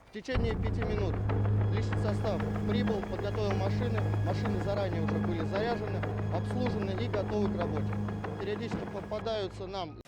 В течение 5 минут личный состав прибыл, подготовил машины. Машины заранее уже были заряжены, обслужены и готовы к работе. Периодически попадаются нам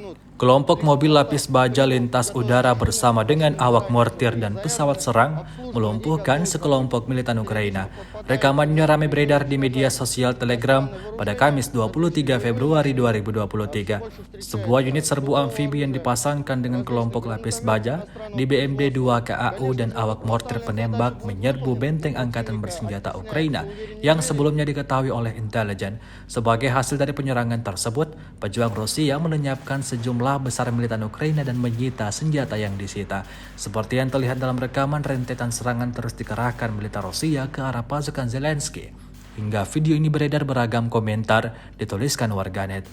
минут. Kelompok mobil lapis baja lintas udara bersama dengan awak mortir dan pesawat serang melumpuhkan sekelompok militan Ukraina. Rekamannya ramai beredar di media sosial Telegram pada Kamis 23 Februari 2023. Sebuah unit serbu amfibi yang dipasangkan dengan kelompok lapis baja di BMD 2 KAU dan awak mortir penembak menyerbu benteng angkatan bersenjata Ukraina yang sebelumnya diketahui oleh intelijen. Sebagai hasil dari penyerangan tersebut, pejuang Rusia melenyapkan sejumlah besar militan Ukraina dan menyita senjata yang disita. Seperti yang terlihat dalam rekaman, rentetan serangan terus dikerahkan militer Rusia ke arah pasukan Zelensky. Hingga video ini beredar beragam komentar dituliskan warganet.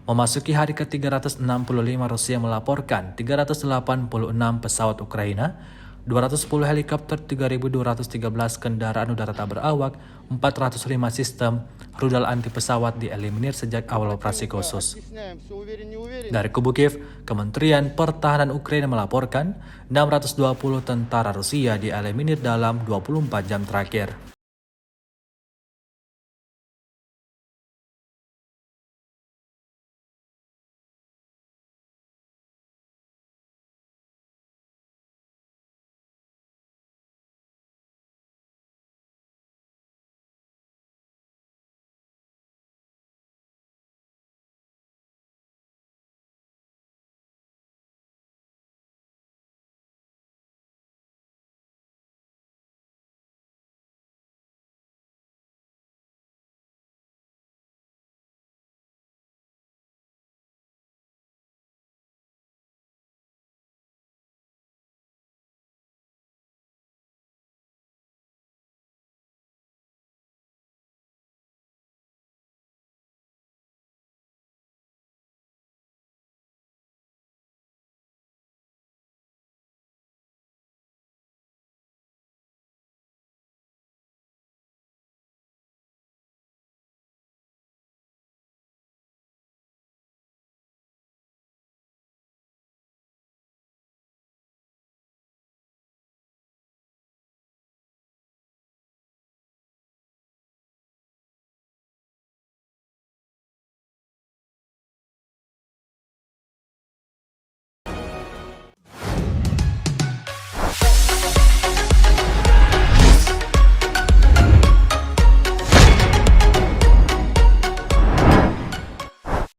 Memasuki hari ke-365, Rusia melaporkan 386 pesawat Ukraina, 210 helikopter, 3.213 kendaraan udara tak berawak, 405 sistem rudal anti pesawat dieliminir sejak awal operasi khusus. Dari kubu Kiev, Kementerian Pertahanan Ukraina melaporkan 620 tentara Rusia dieliminir dalam 24 jam terakhir.